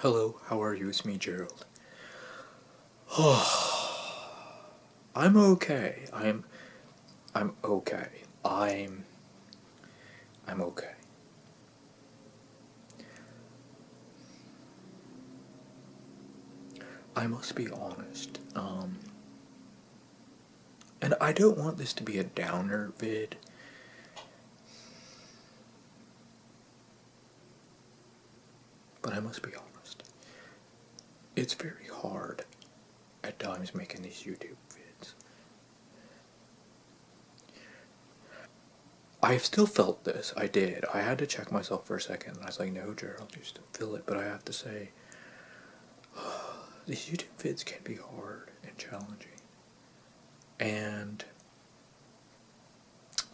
Hello, how are you? It's me, Gerald. I'm okay. I'm okay. I'm okay. I must be honest. And I don't want this to be a downer vid, but I must be honest. It's very hard at times making these YouTube vids. I've still felt this. I did. I had to check myself for a second. I was like, no, Gerald, you still feel it. But I have to say, these YouTube vids can be hard and challenging. And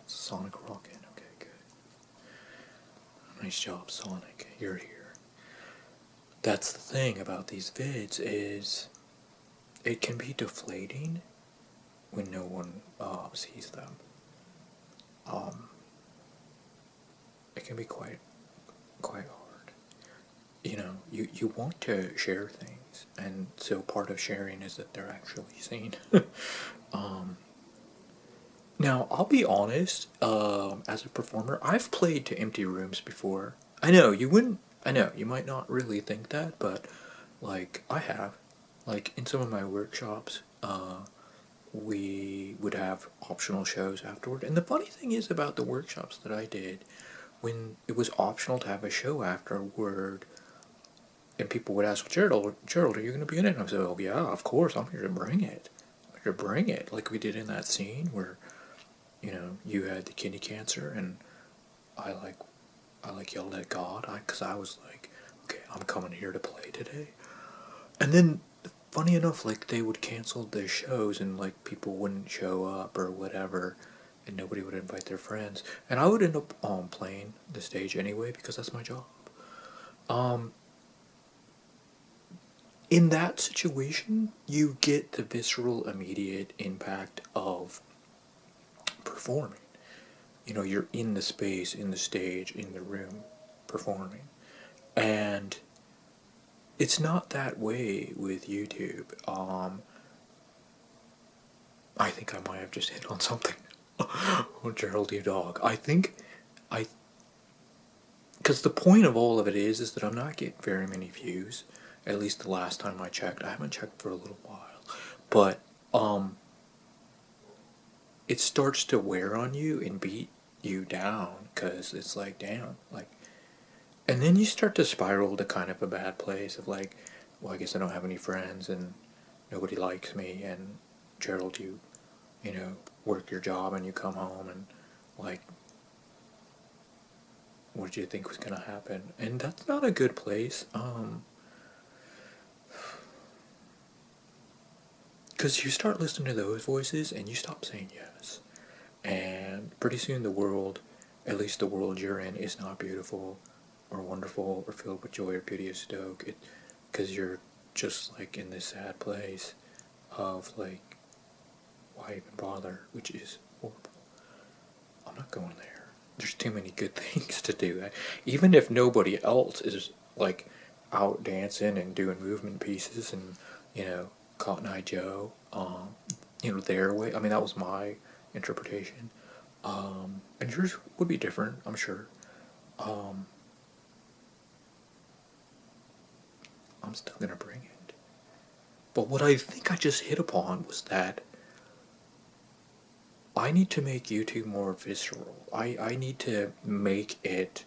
Sonic Rocket. Okay, good. Nice job, Sonic. You're here. That's the thing about these vids is it can be deflating when no one sees them. Um, it can be quite hard. You want to share things, and so part of sharing is that they're actually seen. um, Now, I'll be honest, as a performer, I've played to empty rooms before. I know, you wouldn't, I know, you might not really think that, but, like, I have. Like, in some of my workshops, we would have optional shows afterward. And the funny thing is about the workshops that I did, when it was optional to have a show afterward, and people would ask, Gerald, are you going to be in it? And I said, oh yeah, of course, I'm here to bring it. I'm here to bring it, like we did in that scene where you had the kidney cancer, and I like yelled at God, cause I was like, okay, I'm coming here to play today. And then, funny enough, like they would cancel their shows, and like people wouldn't show up or whatever, and nobody would invite their friends, and I would end up playing the stage anyway because that's my job. Um, in that situation, you get the visceral, immediate impact of performing. You're in the space, in the stage, in the room, performing. And it's not that way with YouTube. I think I might have just hit on something. Oh, Gerald, you dog. I, because the point of all of it is that I'm not getting very many views. At least the last time I checked. I haven't checked for a little while. But, it starts to wear on you and beat you down, because it's like, damn, like, and then you start to spiral to kind of a bad place of like, well, I guess I don't have any friends and nobody likes me, and Gerald, you work your job and you come home and like, what did you think was gonna happen? And that's not a good place. Because you start listening to those voices and you stop saying yes. And pretty soon the world, at least the world you're in, is not beautiful or wonderful or filled with joy or beauty or stoke. Because you're just like in this sad place of like, why even bother? Which is horrible. I'm not going there. There's too many good things to do. Even if nobody else is like out dancing and doing movement pieces and Cotton Eye Joe, their way. I mean, that was my interpretation. And yours would be different, I'm sure. Um, I'm still gonna bring it. But what I think I just hit upon was that I need to make YouTube more visceral. I need to make it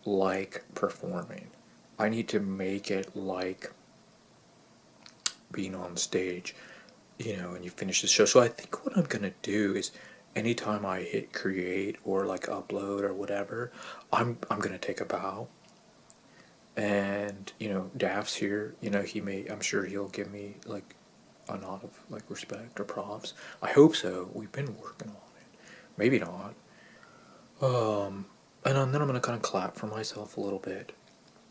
like performing. I need to make it like being on stage, and you finish the show. So I think what I'm gonna do is anytime I hit create or like upload or whatever, I'm gonna take a bow. And Daph's here. I'm sure he'll give me like a nod of like respect or props. I hope so. We've been working on it. Maybe not. And then I'm gonna kind of clap for myself a little bit,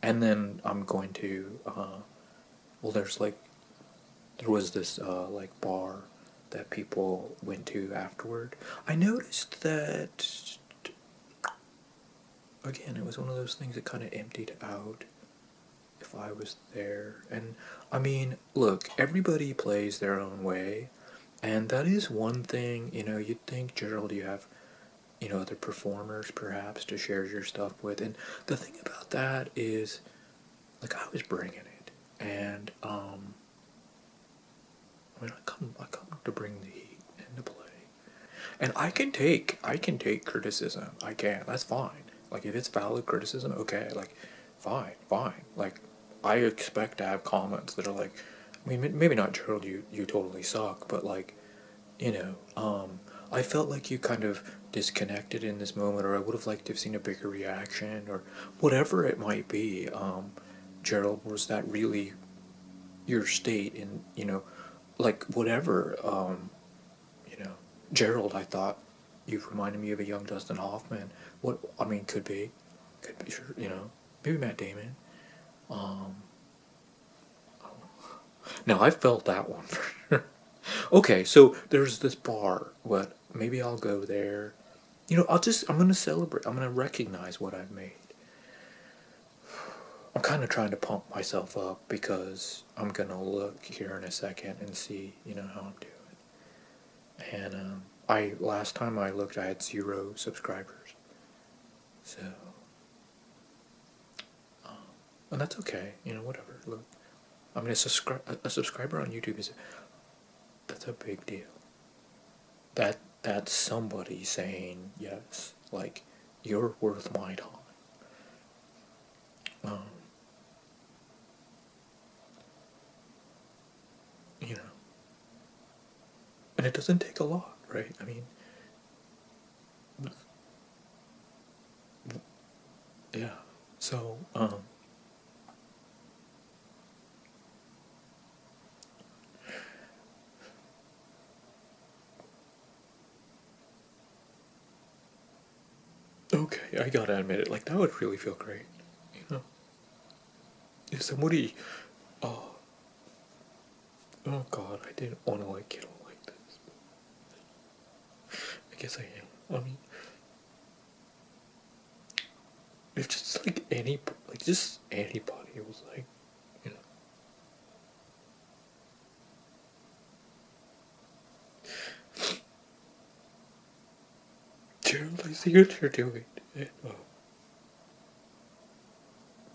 and then I'm going to well, there was this like bar that people went to afterward. I noticed that again, it was one of those things that kind of emptied out. if I was there. And I mean, look, everybody plays their own way, and that is one thing, you'd think, Gerald, you have, other performers perhaps to share your stuff with. And the thing about that is, like, I was bringing it, and I mean, I come to bring the heat into play, and I can take criticism. I can. That's fine. Like, if it's valid criticism, okay. Like, fine, fine. Like, I expect to have comments that are like, I mean, maybe not, Gerald, you totally suck, but like, I felt like you kind of disconnected in this moment, or I would have liked to have seen a bigger reaction, or whatever it might be. Gerald, was that really your state? And, like, whatever, Gerald, I thought you reminded me of a young Dustin Hoffman. What, I mean, could be, sure, maybe Matt Damon. Um, Now, I felt that one for sure. Okay, so there's this bar. What? Maybe I'll go there. I'm gonna celebrate. I'm gonna recognize what I've made. I'm kind of trying to pump myself up because I'm gonna look here in a second and see, how I'm doing. And last time I looked, I had 0 subscribers. So, and that's okay. Whatever. Look, I mean, a subscriber on YouTube that's a big deal. That's somebody saying yes, like, you're worth my time. Um, you know, and it doesn't take a lot, right? I mean, yeah. So, okay, I gotta admit it. Like, that would really feel great, you know. If somebody, oh, oh God, I didn't want to like get all like this. I guess I am. I mean, if just like just anybody was like, you know, Gerald, I see what you're doing, and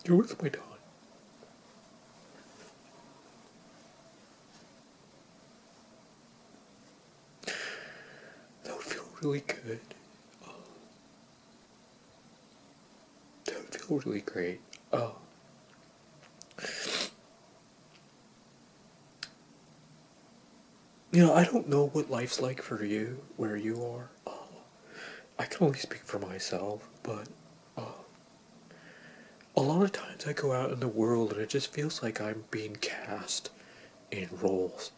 you're worth my time. That would feel really good. That would feel really great. I don't know what life's like for you, where you are. I can only speak for myself, but a lot of times I go out in the world and it just feels like I'm being cast in roles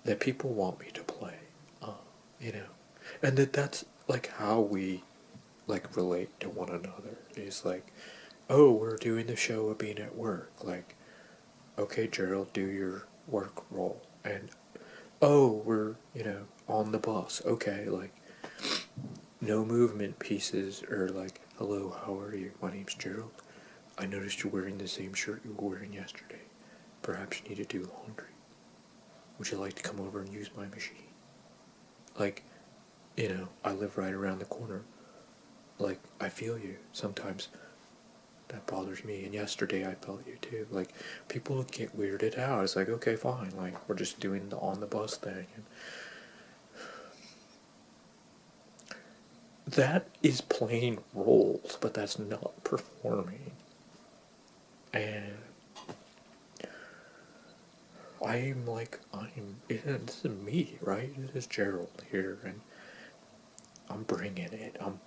that people want me to play, you know, and that's like how we like relate to one another. Is like, oh, we're doing the show of being at work. Like, okay, Gerald, do your work role, and oh, we're on the bus. Okay, like, no movement pieces, or like, hello, how are you? My name's Gerald. I noticed you're wearing the same shirt you were wearing yesterday. Perhaps you need to do laundry. Would you like to come over and use my machine? Like, I live right around the corner. Like, I feel you. Sometimes that bothers me, and yesterday I felt you too. Like, people get weirded out. It's like, okay, fine. Like, we're just doing the on the bus thing. And that is playing roles, but that's not performing. And this is me, right? This is Gerald here, and I'm bringing it. I'm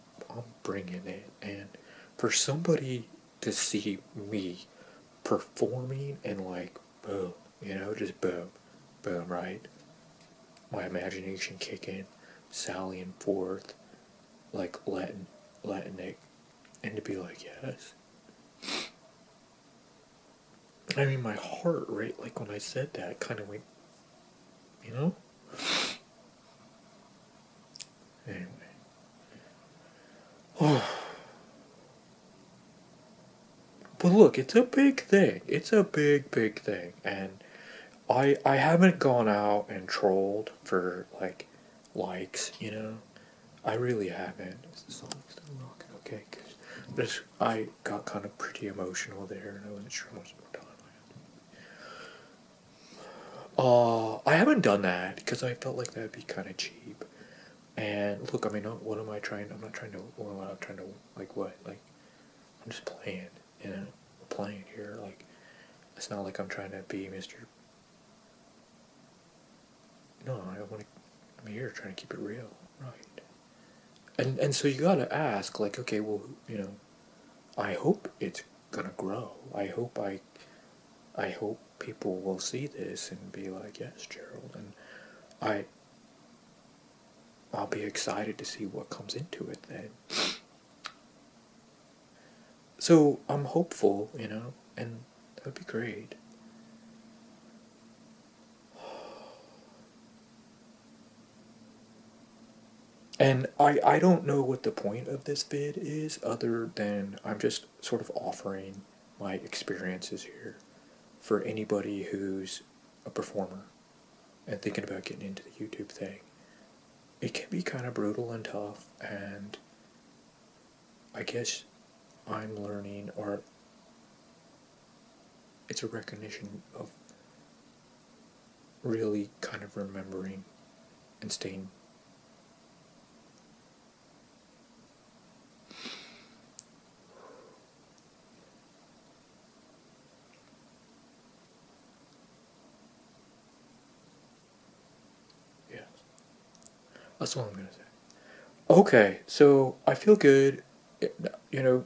bringing it. And for somebody to see me performing and like, boom, just boom, boom, right? My imagination kicking, sallying forth, like letting it, and to be like, yes. I mean, my heart rate, like when I said that, kind of went, Anyway. But look, it's a big thing. It's a big thing, and I haven't gone out and trolled for like likes, you know. I really haven't. Is the song still rocking? Okay, because I got kind of pretty emotional there, and I wasn't sure how much more time I had. I haven't done that because I felt like that'd be kind of cheap. And look, I mean, what am I trying? I'm not trying to. Well, I'm trying to like what? Like I'm just playing, you know. We're playing here. Like it's not like I'm trying to be Mr. No, I want to. I'm here trying to keep it real, right? And so you gotta ask, like, okay, well, you know, I hope it's gonna grow. I hope people will see this and be like, yes, Gerald, and I I'll be excited to see what comes into it then. So I'm hopeful, you know, and that would be great. And I don't know what the point of this vid is other than I'm just sort of offering my experiences here for anybody who's a performer and thinking about getting into the YouTube thing. It can be kind of brutal and tough, and I guess I'm learning, or it's a recognition of really kind of remembering and staying. Yeah, that's all I'm gonna say. Okay, so I feel good. You know,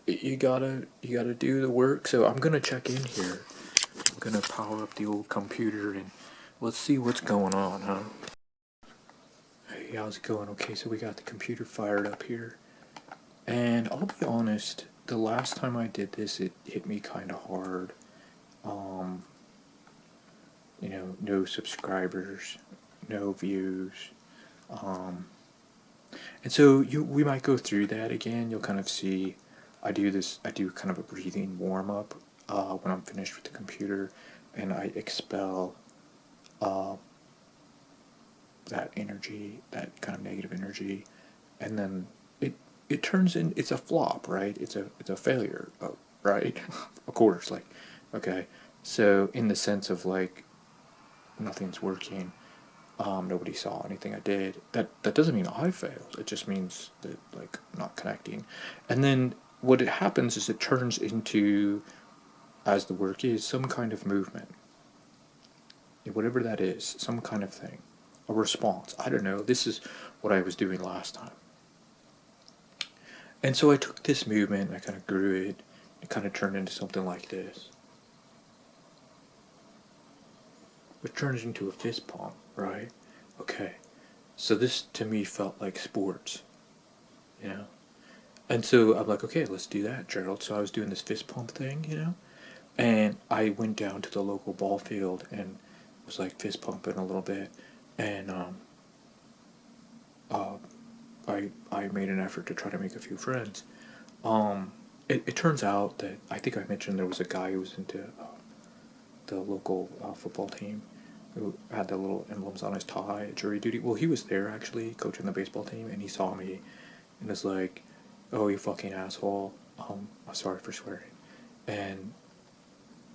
you gotta do the work. So I'm gonna check in here. I'm gonna power up the old computer and let's see what's going on, huh? Hey, how's it going? Okay, so we got the computer fired up here, and I'll be honest. The last time I did this, it hit me kind of hard. Um, you know, no subscribers, no views. Um, and so we might go through that again. You'll kind of see I do kind of a breathing warm up when I'm finished with the computer, and I expel uh, that energy, that kind of negative energy, and then it turns in. It's a flop, right? It's a failure, right? Of course, like okay. So in the sense of like nothing's working, nobody saw anything I did. That doesn't mean I failed. It just means that like not connecting, and then what it happens is it turns into, as the work is, some kind of movement, whatever that is, some kind of thing, a response. I don't know. This is what I was doing last time, and so I took this movement and I kind of grew it. It kind of turned into something like this. It turns into a fist pump, right? Okay. So this to me felt like sports, you know? And so I'm like, okay, let's do that, Gerald. So I was doing this fist pump thing, you know? And I went down to the local ball field and was like fist pumping a little bit. And uh, I made an effort to try to make a few friends. It turns out that I think I mentioned there was a guy who was into the local football team who had the little emblems on his tie at jury duty. Well, he was there actually coaching the baseball team, and he saw me and was like, "Oh, you fucking asshole! I'm sorry for swearing." And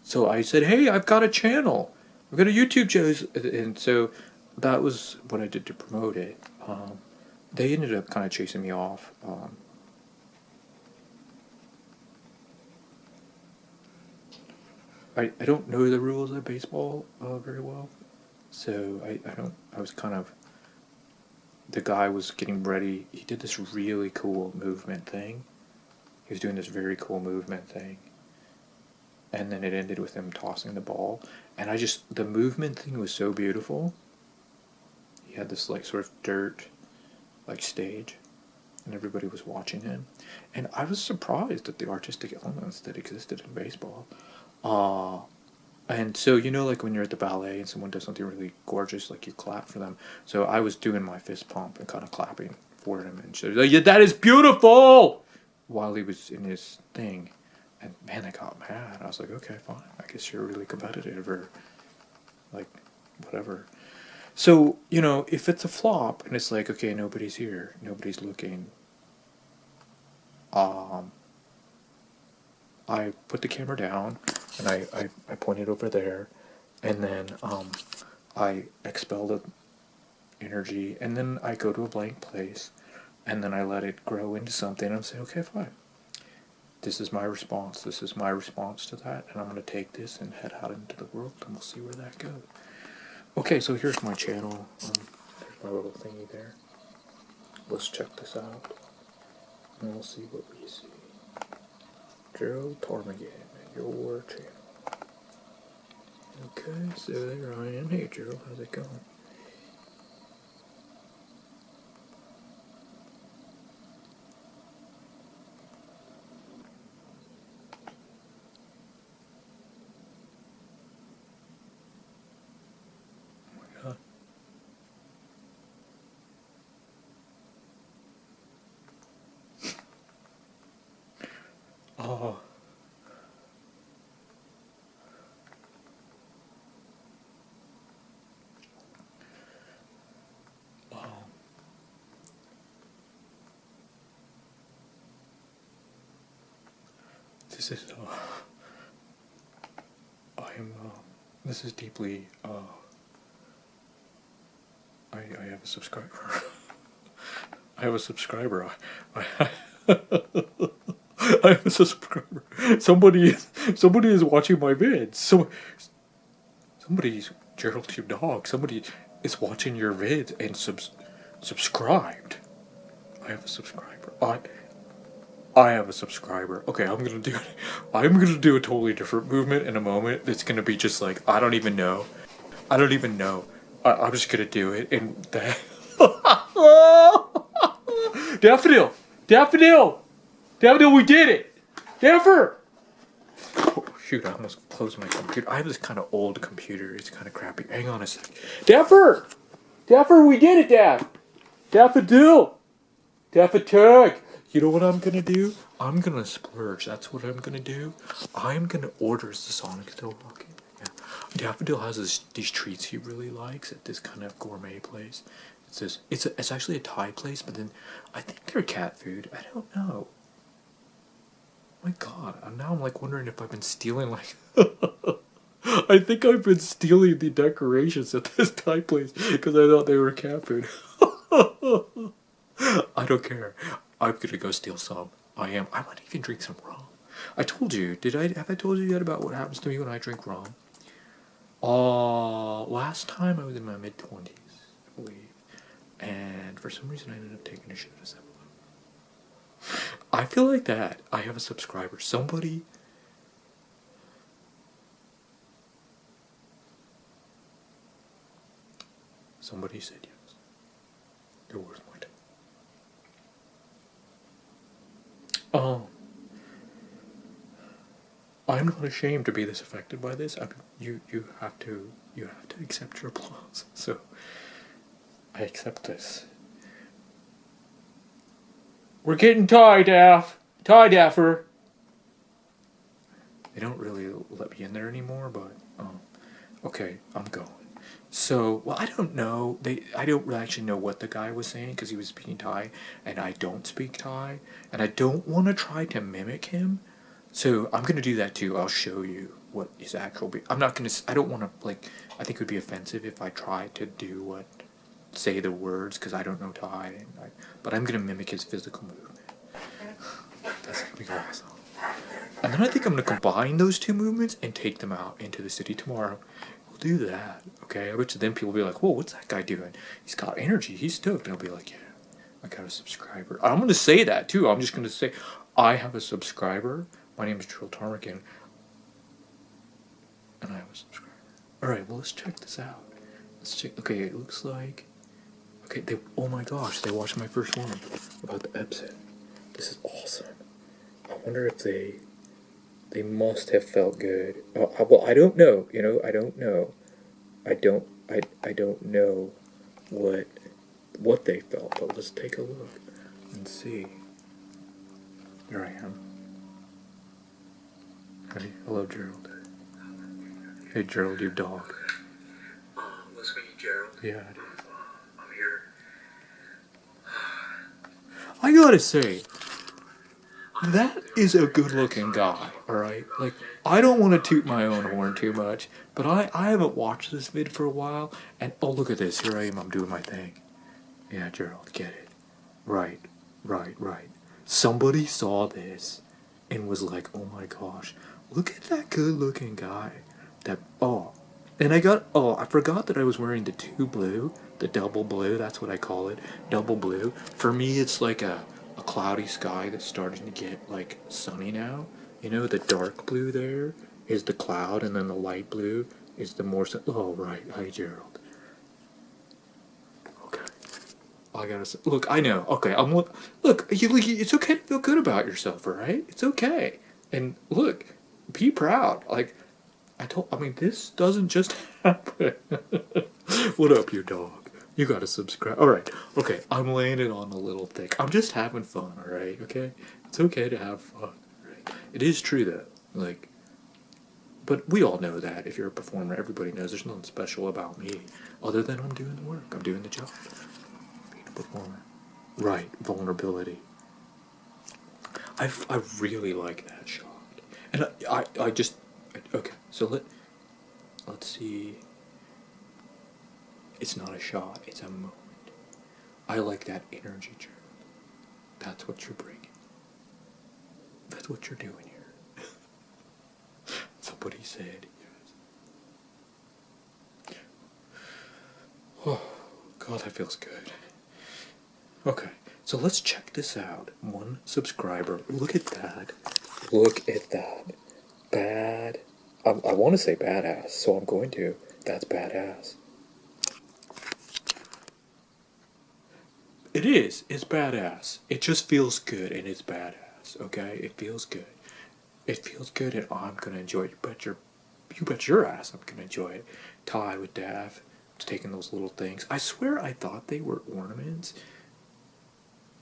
so I said, "Hey, I've got a channel. I've got a YouTube channel," and so that was what I did to promote it. They ended up kind of chasing me off. I don't know the rules of baseball very well, so I was kind of, the guy was getting ready. He did this really cool movement thing. He was doing this very cool movement thing. And then it ended with him tossing the ball. And the movement thing was so beautiful. He had this like sort of dirt, like stage, and everybody was watching him. And I was surprised at the artistic elements that existed in baseball. And so, you know, like when you're at the ballet and someone does something really gorgeous, like you clap for them. So I was doing my fist pump and kind of clapping for him, and so like, yeah, that is beautiful, while he was in his thing. And man, I got mad. I was like, okay, fine. I guess you're really competitive or like whatever. So, you know, if it's a flop and it's like, okay, nobody's here, nobody's looking, I put the camera down and I pointed over there, and then I expel the energy, and then I go to a blank place, and then I let it grow into something, and I'm saying, okay, fine. This is my response. This is my response to that, and I'm going to take this and head out into the world, and we'll see where that goes. Okay, so here's my channel. There's my little thingy there. Let's check this out, and we'll see what we see. Gerald Tarmagan, your channel. Okay, so there I am. Hey Gerald, how's it going? Oh my god. Oh. This is, this is deeply, I have a subscriber. I have a subscriber. I I have a subscriber. Somebody is watching my vids. Somebody's Gerald, your dog. Somebody is watching your vids and subscribed. I have a subscriber. I have a subscriber. Okay, I'm gonna do a totally different movement in a moment. It's gonna be just like I don't even know. I'm just gonna do it and that. Daffodil, we did it! Dapper! Oh, shoot, I almost closed my computer. I have this kind of old computer. It's kind of crappy. Hang on a sec. Dapper, we did it, Daffodil! Daffodil! You know what I'm gonna do? I'm gonna splurge. That's what I'm gonna do. I'm gonna order. Is the Sonic still walking? Yeah. Daffodil has these treats he really likes at this kind of gourmet place. It's actually a Thai place, but then I think they're cat food. I don't know. My God, now I'm like wondering if I've been stealing like. I think I've been stealing the decorations at this Thai place because I thought they were cat food. I don't care. I'm gonna go steal some. I am. I might even drink some rum. I told you. Have I told you yet about what happens to me when I drink rum? Last time I was in my mid-20s, I believe, and for some reason I ended up taking a shit at 7-Eleven. I feel like that. I have a subscriber. Somebody said yes. You're worth my time. I'm not ashamed to be this affected by this. I mean, you have to accept your applause. So I accept this. We're getting Daffer. They don't really let me in there anymore, but okay, I'm going. So, well, I don't know. I don't really actually know what the guy was saying because he was speaking Thai, and I don't speak Thai, and I don't want to try to mimic him. So I'm gonna do that too. I'll show you what his actual. I'm not gonna. I don't want to like. I think it would be offensive if I tried to say the words because I don't know Thai, but I'm gonna mimic his physical movement. That's gonna be awesome. And then I think I'm gonna combine those two movements and take them out into the city tomorrow. We'll do that, okay? I bet you then people will be like, whoa, what's that guy doing? He's got energy, he's stoked. And I'll be like, yeah, I got a subscriber. I'm gonna say that too. I'm just gonna say, I have a subscriber. My name is Gerald Tarmagan. And I have a subscriber. Alright, well, let's check this out. Let's check. Okay, it looks like. Okay, oh my gosh, they watched my first one about the Epson. This is awesome. I wonder if they must have felt good. Well, I don't know. You know, I don't know. I don't know what they felt. But let's take a look and see. Here I am. Hey, I love Gerald. Hey, Gerald, your dog. What's with you, Gerald? Yeah, it is. I'm here. I gotta say, that is a good-looking guy, alright? Like, I don't want to toot my own horn too much, but I haven't watched this vid for a while, and oh, look at this. Here I am, I'm doing my thing. Yeah, Gerald, get it. Right, right. Somebody saw this and was like, oh my gosh, look at that good-looking guy. And I forgot that I was wearing the two blue, the double blue, that's what I call it, double blue. For me, it's like a cloudy sky that's starting to get, like, sunny now. You know, the dark blue there is the cloud, and then the light blue is the more oh, right, hi, Gerald. Okay. I gotta say, look, I know, okay, it's okay to feel good about yourself, alright? It's okay. And look, be proud. Like, this doesn't just happen. What up, your dog? You gotta subscribe. Alright, okay, I'm laying it on a little thick. I'm just having fun, alright, okay? It's okay to have fun, right? It is true, though. Like, but we all know that. If you're a performer, everybody knows there's nothing special about me other than I'm doing the work. I'm doing the job. Being a performer. Right, vulnerability. I really like that shot. And I just, okay, so let's see. It's not a shot, it's a moment. I like that energy, Gerald. That's what you're bringing. That's what you're doing here. Somebody said yes. Oh, God, that feels good. Okay, so let's check this out. 1 subscriber. Look at that. Look at that. Bad. I want to say badass, so I'm going to. That's badass. It is. It's badass. It just feels good, and it's badass. Okay, it feels good. It feels good, and I'm gonna enjoy it. You bet your ass I'm gonna enjoy it. Ty with Dav, taking those little things. I swear I thought they were ornaments.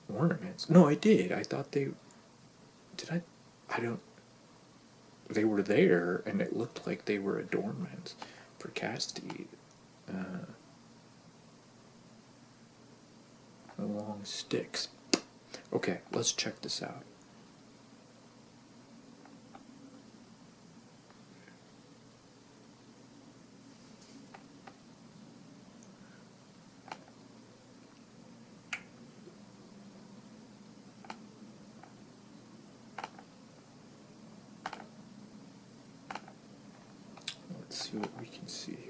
Ornaments? No, I did. I thought they. Did I? I don't. They were there, and it looked like they were adornments for Casti. Long sticks. Okay, let's check this out. Let's see what we can see here.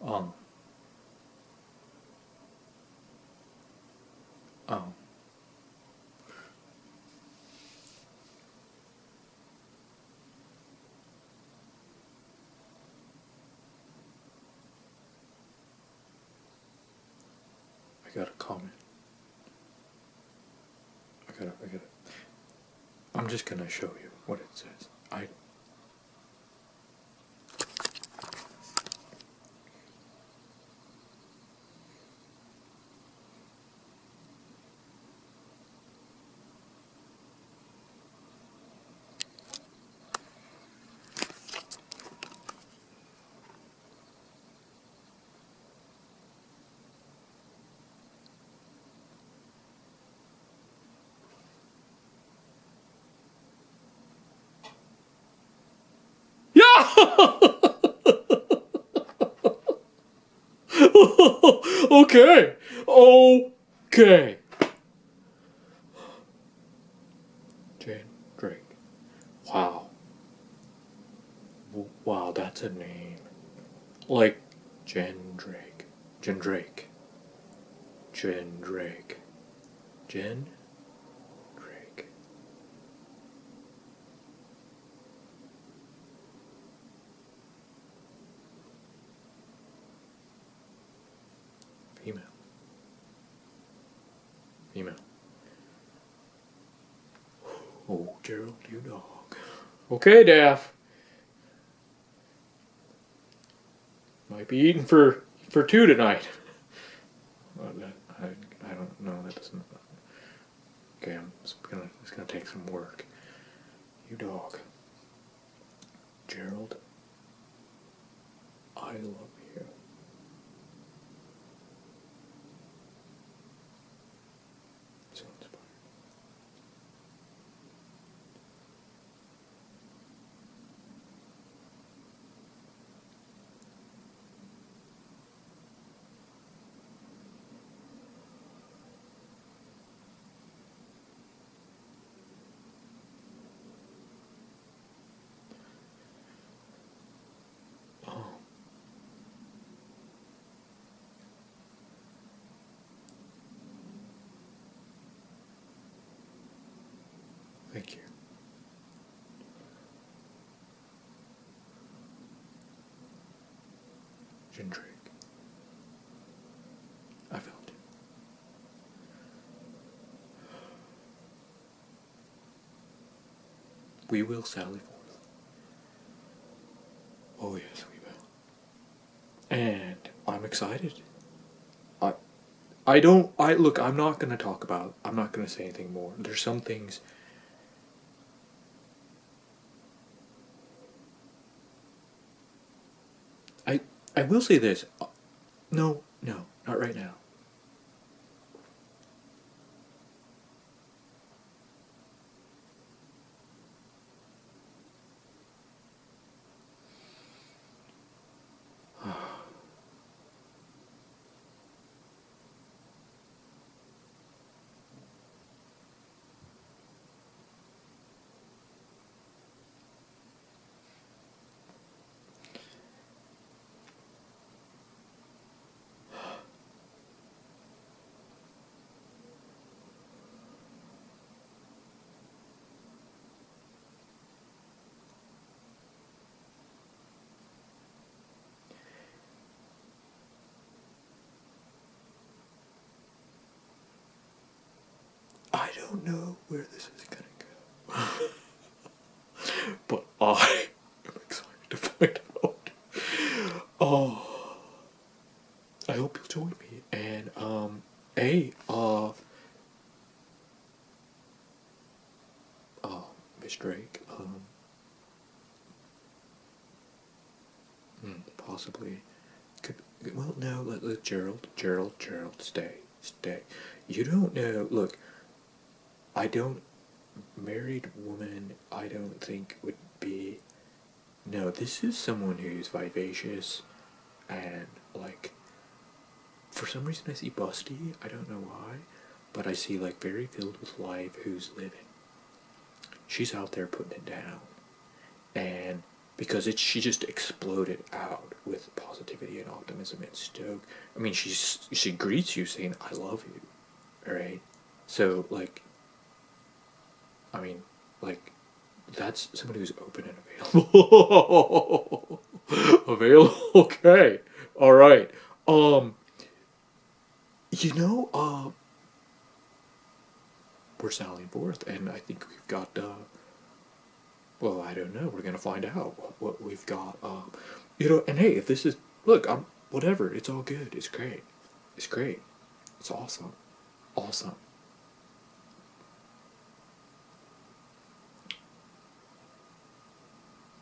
Um. Oh. I got a comment. I gotta. I'm just gonna show you what it says. Yeah! Okay. Okay. Jane Drake. Wow. Wow, that's a name. Like Jen Drake. Jen Drake. Jen Drake. Jen Drake. Female. Female. Oh, Gerald, you dog. Okay, Daff. Might be eating for two tonight. I don't know. That doesn't. Okay, it's gonna take some work. You dog. Gerald, I love you. So inspired. Oh, thank you. Drake. I felt it. We will sally forth. Oh yes, we will. And I'm excited. I I don't I look, I'm not gonna talk about I'm not gonna say anything more. There's some things I I will say this. No, no, not right now. I don't know where this is gonna go. But I am excited to find out. Oh, I hope you'll join me. And hey, Miss Drake, possibly could. Well, no, let Gerald, stay. You don't know. Look, I don't. Married woman, I don't think would be. No, this is someone who's vivacious and like. For some reason, I see busty. I don't know why, but I see like very filled with life. Who's living? She's out there putting it down, and because she just exploded out with positivity and optimism and stoke. I mean, she greets you saying I love you, right? So like, I mean, like, that's somebody who's open and available. Available. Okay. All right. You know, we're sallying forth, and I think we've got. Well, I don't know. We're gonna find out what we've got. You know, and hey, if this is look, I'm whatever. It's all good. It's great. It's great. It's awesome. Awesome.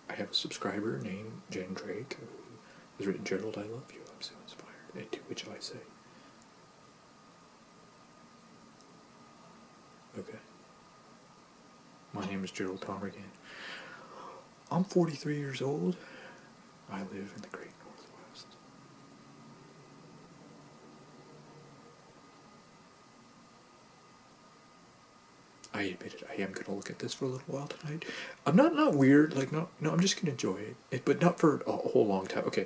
I have a subscriber named Jen Drake who has written, Gerald, I love you. I'm so inspired. And to which I say, okay. My name is Gerald Pomergan. I'm 43 years old. I live in the Great Northwest. I admit it. I am gonna look at this for a little while tonight. I'm not weird. Like no. I'm just gonna enjoy it. But not for a whole long time. Okay.